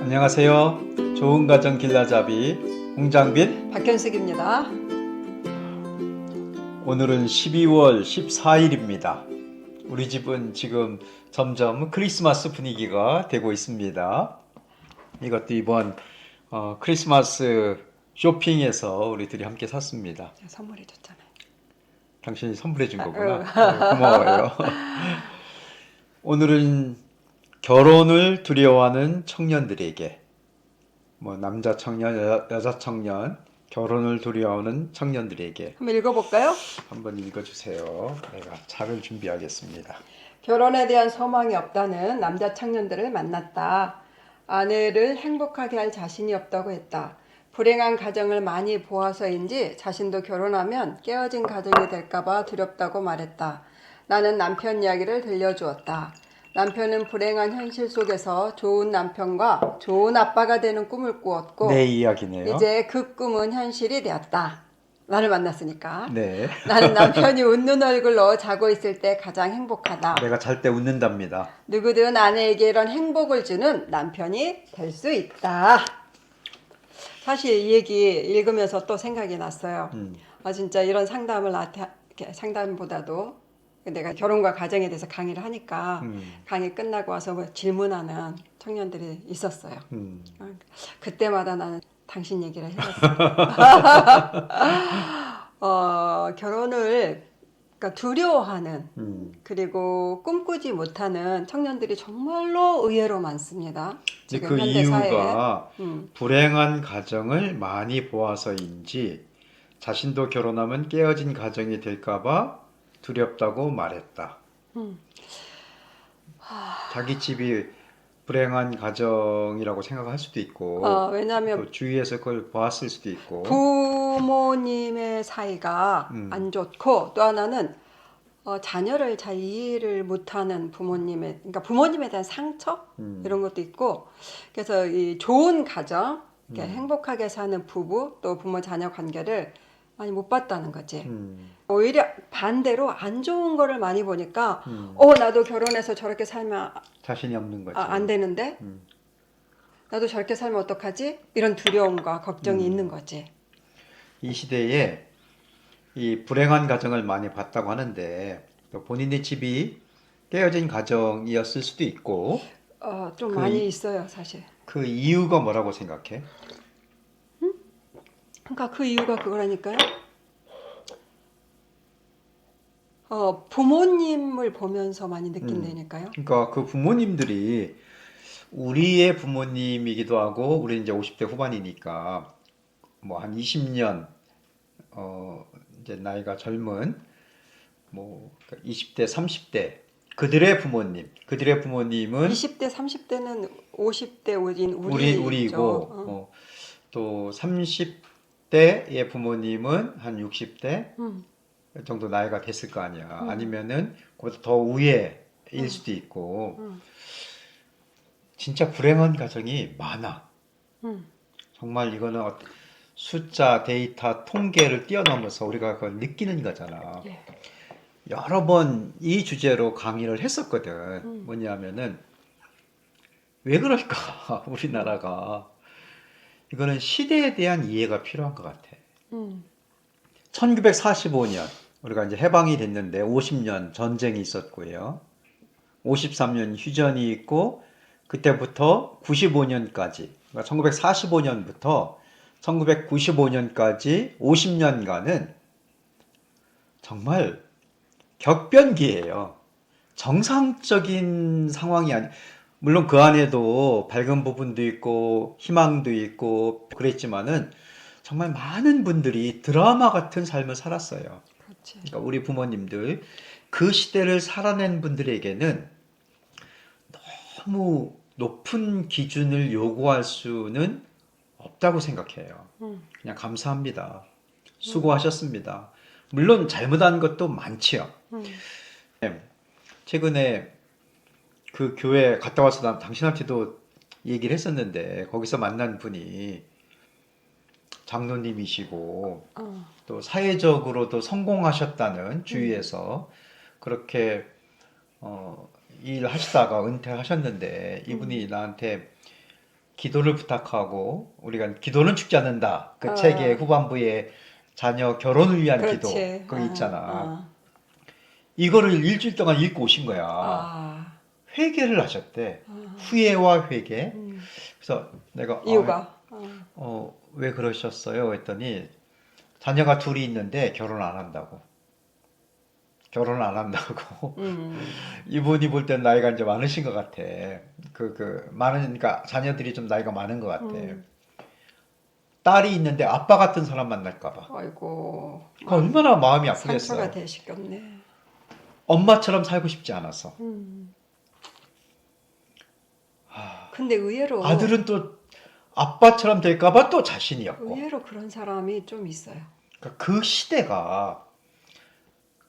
안녕하세요. 좋은 가정 길라잡이 홍장빈. 박현숙입니다. 오늘은 12월 14일입니다. 우리 집은 지금 점점 크리스마스 분위기가 되고 있습니다. 이것도 이번 크리스마스 쇼핑에서 우리들이 함께 샀습니다. 제가 선물해 줬잖아요. 당신이 선물해 준 거구나. 고마워요. 오늘은 결혼을 두려워하는 청년들에게, 남자 청년, 여자 청년, 결혼을 두려워하는 청년들에게 한번 읽어볼까요? 한번 읽어주세요. 내가 차를 준비하겠습니다. 결혼에 대한 소망이 없다는 남자 청년들을 만났다. 아내를 행복하게 할 자신이 없다고 했다. 불행한 가정을 많이 보아서인지 자신도 결혼하면 깨어진 가정이 될까봐 두렵다고 말했다. 나는 남편 이야기를 들려주었다. 남편은 불행한 현실 속에서 좋은 남편과 좋은 아빠가 되는 꿈을 꾸었고 내 이야기네요. 이제 그 꿈은 현실이 되었다. 나를 만났으니까. 네. 나는 남편이 웃는 얼굴로 자고 있을 때 가장 행복하다. 내가 잘 때 웃는답니다. 누구든 아내에게 이런 행복을 주는 남편이 될 수 있다. 사실 이 얘기 읽으면서 또 생각이 났어요. 진짜 이런 상담을 상담보다도 내가 결혼과 가정에 대해서 강의를 하니까 강의 끝나고 와서 뭐 질문하는 청년들이 있었어요. 그때마다 나는 당신 얘기를 해봤어요. 결혼을 그러니까 두려워하는 그리고 꿈꾸지 못하는 청년들이 정말로 의외로 많습니다. 지금 그 현대 사회에. 이유가 불행한 가정을 많이 보아서인지 자신도 결혼하면 깨어진 가정이 될까봐 두렵다고 말했다. 자기 집이 불행한 가정이라고 생각할 수도 있고, 왜냐하면 또 주위에서 그걸 보았을 수도 있고, 부모님의 사이가 안 좋고 또 하나는 자녀를 잘 이해를 못하는 그러니까 부모님에 대한 상처 이런 것도 있고, 그래서 이 좋은 가정, 이렇게 행복하게 사는 부부 또 부모 자녀 관계를 많이 못 봤다는 거지. 오히려 반대로 안 좋은 거를 많이 보니까 나도 결혼해서 저렇게 살면 자신이 없는 거지. 안 되는데 나도 저렇게 살면 어떡하지? 이런 두려움과 걱정이 있는 거지. 이 시대에 이 불행한 가정을 많이 봤다고 하는데, 또 본인의 집이 깨어진 가정이었을 수도 있고, 좀 많이 있어요, 사실. 그 이유가 뭐라고 생각해? 그러니까 그 이유가 그거라니까요. 부모님을 보면서 많이 느낀다니까요. 그러니까 그 부모님들이 우리의 부모님이기도 하고, 우리 이제 50대 후반이니까 뭐 한 20년 이제 나이가 젊은 20대, 30대 그들의 부모님은 20대, 30대는 50대 우리이고, 또 30대의 부모님은 한 60대 정도 나이가 됐을 거 아니야. 아니면은 그보다 더 위에일 수도 있고. 진짜 불행한 가정이 많아. 정말 이거는 숫자, 데이터, 통계를 뛰어넘어서 우리가 그걸 느끼는 거잖아. 예. 여러 번 이 주제로 강의를 했었거든. 뭐냐면은 왜 그럴까? 우리나라가. 이거는 시대에 대한 이해가 필요한 것 같아. 1945년 우리가 이제 해방이 됐는데 50년 전쟁이 있었고요. 53년 휴전이 있고 그때부터 95년까지, 그러니까 1945년부터 1995년까지 50년간은 정말 격변기예요. 정상적인 상황이 물론 그 안에도 밝은 부분도 있고 희망도 있고 그랬지만은 정말 많은 분들이 드라마 같은 삶을 살았어요. 그렇지. 그러니까 우리 부모님들, 그 시대를 살아낸 분들에게는 너무 높은 기준을 요구할 수는 없다고 생각해요. 그냥 감사합니다. 수고하셨습니다. 물론 잘못한 것도 많지요. 최근에 그 교회 갔다 와서 난 당신한테도 얘기를 했었는데, 거기서 만난 분이 장로님이시고 또 사회적으로도 성공하셨다는, 주위에서 그렇게 일하시다가 은퇴하셨는데, 이분이 나한테 기도를 부탁하고 우리가 기도는 죽지 않는다. 그 어. 책의 후반부에 자녀 결혼을 위한 그렇지. 기도 그거 있잖아. 어. 이거를 일주일 동안 읽고 오신 거야. 아. 회개를 하셨대. 어. 후회와 회개. 음. 그래서 내가 이유가. 왜 그러셨어요? 했더니 자녀가 둘이 있는데 결혼 안 한다고. 결혼 안 한다고. 이분이 볼 땐 나이가 이제 많으신 것 같아. 그러니까 자녀들이 좀 나이가 많은 것 같아. 딸이 있는데 아빠 같은 사람 만날까봐. 아이고. 얼마나 마음이 상처가 아프겠어요. 되시겠네. 엄마처럼 살고 싶지 않아서. 근데 의외로 아들은 또 아빠처럼 될까봐 또 자신이 없고. 의외로 그런 사람이 좀 있어요. 그러니까 그 시대가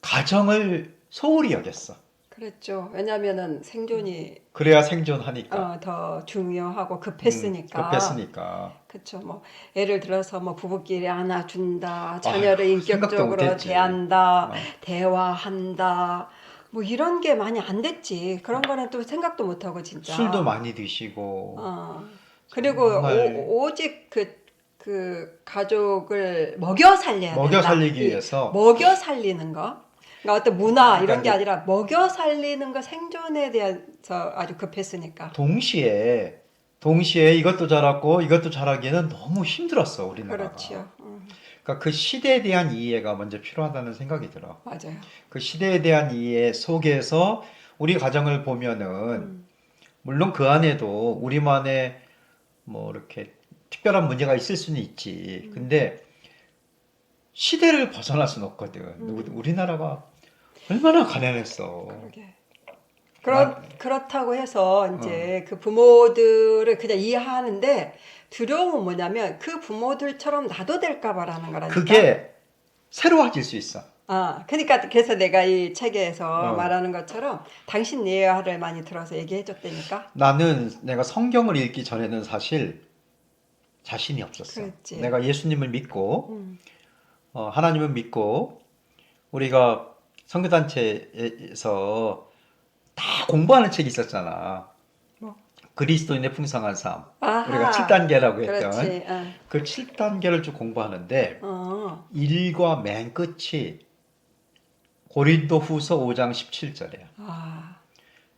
가정을 소홀히 여겼어. 그랬죠. 왜냐면은 생존이 그래야 생존하니까. 더 중요하고 급했으니까. 급했으니까. 그렇죠. 뭐 예를 들어서 뭐 부부끼리 안아준다, 자녀를 아휴, 생각도 인격적으로 못했지. 대한다, 어. 대화한다. 뭐 이런 게 많이 안 됐지. 그런 거는 또 생각도 못 하고 진짜. 술도 많이 드시고. 그리고 정말 오직 그 가족을 먹여 살려야 먹여 된다. 살리기 위해서. 먹여 살리는 거. 그러니까 어떤 문화 이런 그러니까 게 아니라 먹여 살리는 거 생존에 대해서 아주 급했으니까. 동시에 이것도 잘하고 이것도 잘하기는 너무 힘들었어, 우리나라가. 그렇지요. 그러니까 그 시대에 대한 이해가 먼저 필요하다는 생각이 들어. 맞아요. 그 시대에 대한 이해 속에서 우리 가정을 보면은 물론 그 안에도 우리만의 뭐 이렇게 특별한 문제가 있을 수는 있지. 근데 시대를 벗어날 수는 없거든. 우리나라가 얼마나 가난했어. 그러게. 그렇다고 해서 이제 그 부모들을 그냥 이해하는데 두려움은 뭐냐면 그 부모들처럼 나도 될까 봐라는 거라니까. 그게 새로워질 수 있어. 그러니까 그래서 내가 이 책에서 말하는 것처럼 당신 예화를 많이 들어서 얘기해 줬다니까. 나는 내가 성경을 읽기 전에는 사실 자신이 없었어. 그랬지. 내가 예수님을 믿고 하나님을 믿고 우리가 선교단체에서 다 공부하는 책이 있었잖아. 뭐? 그리스도인의 풍성한 삶. 아하. 우리가 7단계라고 했던 그렇지. 그 7단계를 쭉 공부하는데 일과 맨 끝이 고린도 후서 5장 17절이야.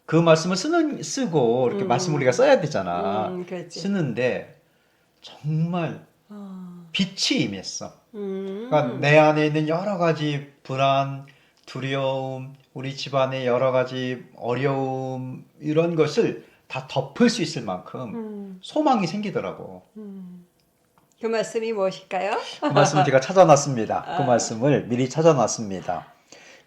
그 말씀을 쓰고 이렇게 말씀 우리가 써야 되잖아. 그렇지. 쓰는데 정말 빛이 임했어. 음. 그러니까 내 안에 있는 여러 가지 불안, 두려움, 우리 집안의 여러 가지 어려움 이런 것을 다 덮을 수 있을 만큼 소망이 생기더라고. 그 말씀이 무엇일까요? 그 말씀을 제가 찾아놨습니다. 그 말씀을 미리 찾아놨습니다.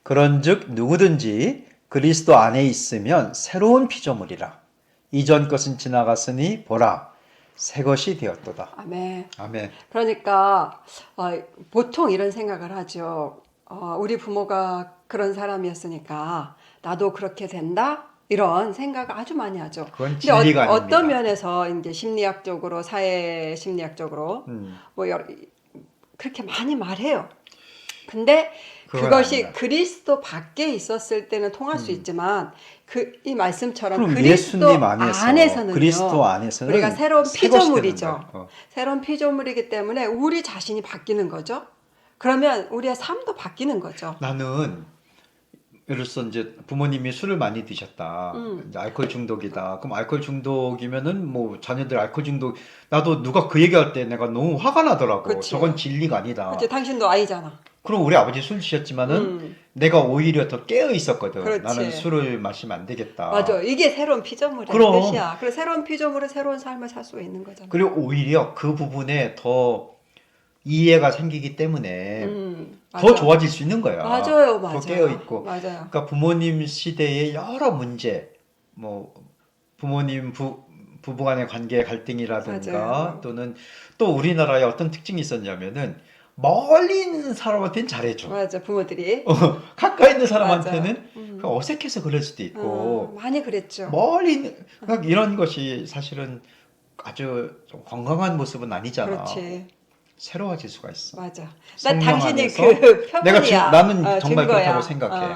그런즉 누구든지 그리스도 안에 있으면 새로운 피조물이라. 이전 것은 지나갔으니 보라 새 것이 되었도다. 아멘. 아멘. 그러니까 보통 이런 생각을 하죠. 우리 부모가 그런 사람이었으니까 나도 그렇게 된다? 이런 생각을 아주 많이 하죠. 그건 근데 진리가 아닙니다. 어떤 면에서 이제 심리학적으로, 사회 심리학적으로 뭐 그렇게 많이 말해요. 근데 그것이 아닙니다. 그리스도 밖에 있었을 때는 통할 수 있지만 이 말씀처럼 그럼 그리스도 예수님 안에서는요, 그리스도 안에서는 우리가 새로운 새 것이 피조물이죠. 되는 거예요. 새로운 피조물이기 때문에 우리 자신이 바뀌는 거죠. 그러면 우리의 삶도 바뀌는 거죠. 나는 예를 들어서 이제 부모님이 술을 많이 드셨다. 이제 알코올 중독이다. 그럼 알코올 중독이면은 뭐 자녀들 알코올 중독 나도 누가 그 얘기할 때 내가 너무 화가 나더라고. 그치. 저건 진리가 아니다. 그치, 당신도 아이잖아. 그럼 우리 아버지 술 드셨지만은 내가 오히려 더 깨어 있었거든. 그렇지. 나는 술을 마시면 안 되겠다. 맞아. 이게 새로운 피조물의 그럼. 뜻이야. 그래서 새로운 피조물은 새로운 삶을 살 수 있는 거잖아. 그리고 오히려 그 부분에 더 이해가 생기기 때문에 더 맞아. 좋아질 수 있는 거야. 맞아요, 맞아요. 더 깨어 있고. 맞아요. 그러니까 부모님 시대의 여러 문제, 뭐 부모님 부부간의 관계 갈등이라든가 맞아요. 또는 또 우리나라에 어떤 특징이 있었냐면은 멀리 있는 사람한테는 잘해줘. 맞아, 부모들이. 가까이 있는 사람한테는 어색해서 그럴 수도 있고 많이 그랬죠. 멀리 있는 그러니까 이런 것이 사실은 아주 좀 건강한 모습은 아니잖아. 그렇지. 새로워질 수가 있어. 맞아. 난 성령 당신이 안에서 그 표본이야. 나는 정말 증거야. 그렇다고 생각해.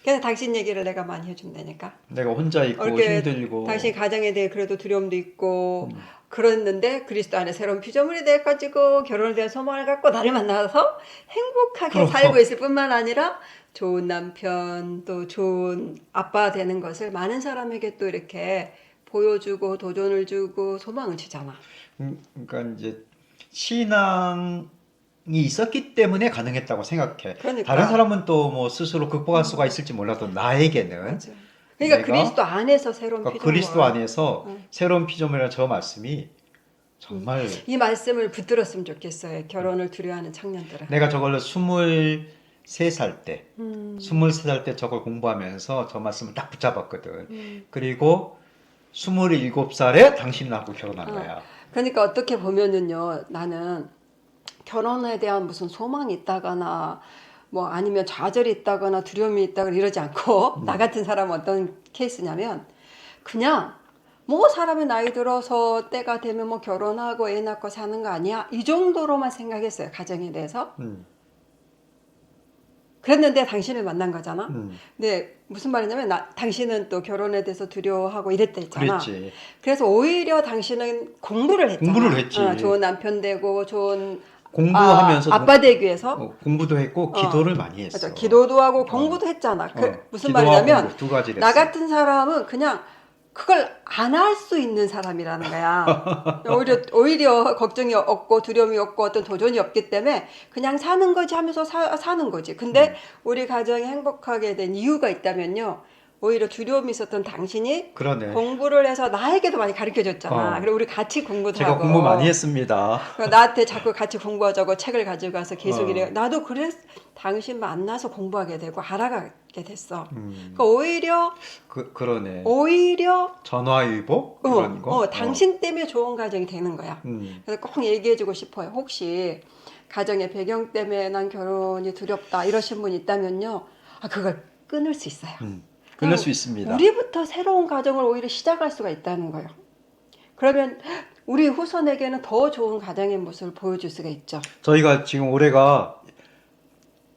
그래서 당신 얘기를 내가 많이 해준다니까. 내가 혼자 있고 이렇게 힘들고 당신 가정에 대해 그래도 두려움도 있고 그랬는데 그리스도 안에 새로운 피조물이 돼가지고 결혼에 대한 소망을 갖고 나를 만나서 행복하게 그럼. 살고 있을 뿐만 아니라 좋은 남편 또 좋은 아빠 되는 것을 많은 사람에게 또 이렇게 보여주고 도전을 주고 소망을 주잖아. 그러니까 이제 신앙이 있었기 때문에 가능했다고 생각해. 그러니까. 다른 사람은 또 뭐 스스로 극복할 수가 있을지 몰라도 나에게는 맞아. 그러니까 내가 그리스도 안에서 새로운 그러니까 피조물. 그리스도 안에서 새로운 피조물이라는 저 말씀이 정말 이 말씀을 붙들었으면 좋겠어요. 결혼을 두려워하는 청년들은. 내가 저걸로 23살 때 23살 때 저걸 공부하면서 저 말씀을 딱 붙잡았거든. 그리고 27살에 당신하고 결혼한 거야. 그러니까 어떻게 보면은요, 나는 결혼에 대한 무슨 소망이 있다거나 뭐 아니면 좌절이 있다거나 두려움이 있다거나 이러지 않고 나 같은 사람은 어떤 케이스냐면 그냥 뭐 사람이 나이 들어서 때가 되면 뭐 결혼하고 애 낳고 사는 거 아니야? 이 정도로만 생각했어요. 가정에 대해서. 그랬는데 당신을 만난 거잖아. 근데 무슨 말이냐면 당신은 또 결혼에 대해서 두려워하고 이랬다 했잖아. 그랬지. 그래서 오히려 당신은 공부를 했잖아. 공부를 했지. 좋은 남편 되고 좋은 공부하면서 아빠 되기 위해서. 공부도 했고 기도를 많이 했어. 맞아. 기도도 하고 공부도 했잖아. 무슨 기도와 말이냐면 공부 두 가지를 나 했어. 같은 사람은 그냥 그걸 안 할 수 있는 사람이라는 거야. 오히려 걱정이 없고 두려움이 없고 어떤 도전이 없기 때문에 그냥 사는 거지 하면서 사는 거지. 근데 우리 가정이 행복하게 된 이유가 있다면요. 오히려 두려움이 있었던 당신이 그러네. 공부를 해서 나에게도 많이 가르쳐 줬잖아. 어. 그리고 우리 같이 공부도 제가 하고. 공부 많이 했습니다. 나한테 자꾸 같이 공부하자고 책을 가지고 가서 계속 어. 이래. 나도 그래 당신 만나서 공부하게 되고 알아가게 됐어. 그러니까 오히려 그러네. 오히려 전화위복 이런 거. 당신 때문에 좋은 가정이 되는 거야. 그래서 꼭 얘기해주고 싶어요. 혹시 가정의 배경 때문에 난 결혼이 두렵다 이러신 분 있다면요, 그걸 끊을 수 있어요. 끊을 수 있습니다. 우리부터 새로운 가정을 오히려 시작할 수가 있다는 거예요. 그러면 우리 후손에게는 더 좋은 가정의 모습을 보여줄 수가 있죠. 저희가 지금 올해가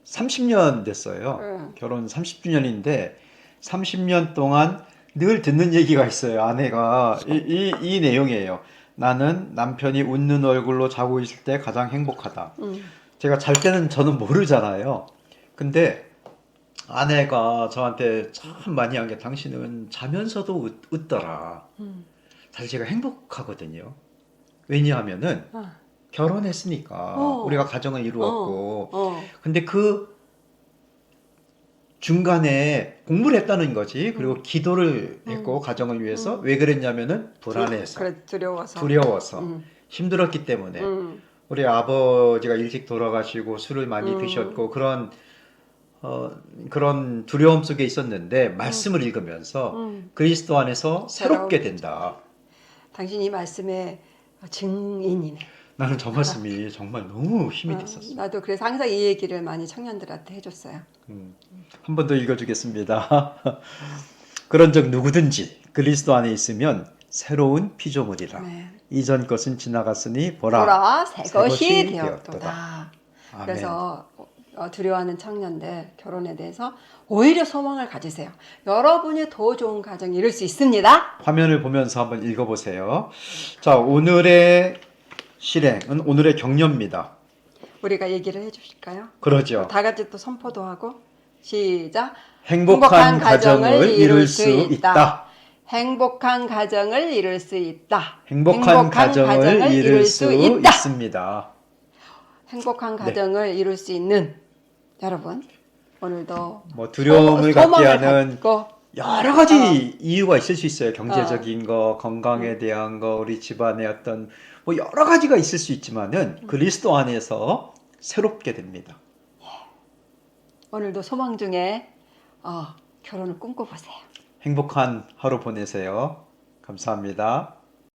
30년 됐어요. 결혼 30주년인데 30년 동안 늘 듣는 얘기가 있어요. 아내가 이 내용이에요. 나는 남편이 웃는 얼굴로 자고 있을 때 가장 행복하다. 제가 잘 때는 저는 모르잖아요. 근데 아내가 저한테 참 많이 한 게 당신은 자면서도 웃더라. 사실 제가 행복하거든요. 왜냐하면은 결혼했으니까 우리가 가정을 이루었고 근데 그 중간에 공부를 했다는 거지. 그리고 기도를 했고 가정을 위해서 왜 그랬냐면은 불안해서 그래, 두려워서 힘들었기 때문에 우리 아버지가 일찍 돌아가시고 술을 많이 드셨고 그런 두려움 속에 있었는데 말씀을 읽으면서 그리스도 안에서 새롭게 된다. 당신 이 말씀의 증인이네. 나는 저 말씀이 정말 너무 힘이 됐었어. 나도 그래서 항상 이 얘기를 많이 청년들한테 해줬어요. 한 번 더 읽어주겠습니다. 그런 적 누구든지 그리스도 안에 있으면 새로운 피조물이라. 네. 이전 것은 지나갔으니 보라 새 것이 되었도다. 그래서 두려워하는 청년들 결혼에 대해서 오히려 소망을 가지세요. 여러분이 더 좋은 가정 이룰 수 있습니다. 화면을 보면서 한번 읽어보세요. 자, 오늘의 실행은 오늘의 격려입니다. 우리가 얘기를 해주실까요? 그러죠. 다 같이 또 선포도 하고 시작. 행복한 가정을 이룰 수 있다. 행복한 가정을 이룰 수 있다. 행복한 가정을 이룰 수 있습니다. 행복한 가정을 이룰 수 있는 여러분, 오늘도 뭐 두려움을 갖게 하는 여러 가지 어. 이유가 있을 수 있어요. 경제적인 거, 건강에 대한 거, 우리 집안의 어떤 뭐 여러 가지가 있을 수 있지만은 그리스도 안에서 새롭게 됩니다. 오늘도 소망 중에 결혼을 꿈꿔보세요. 행복한 하루 보내세요. 감사합니다.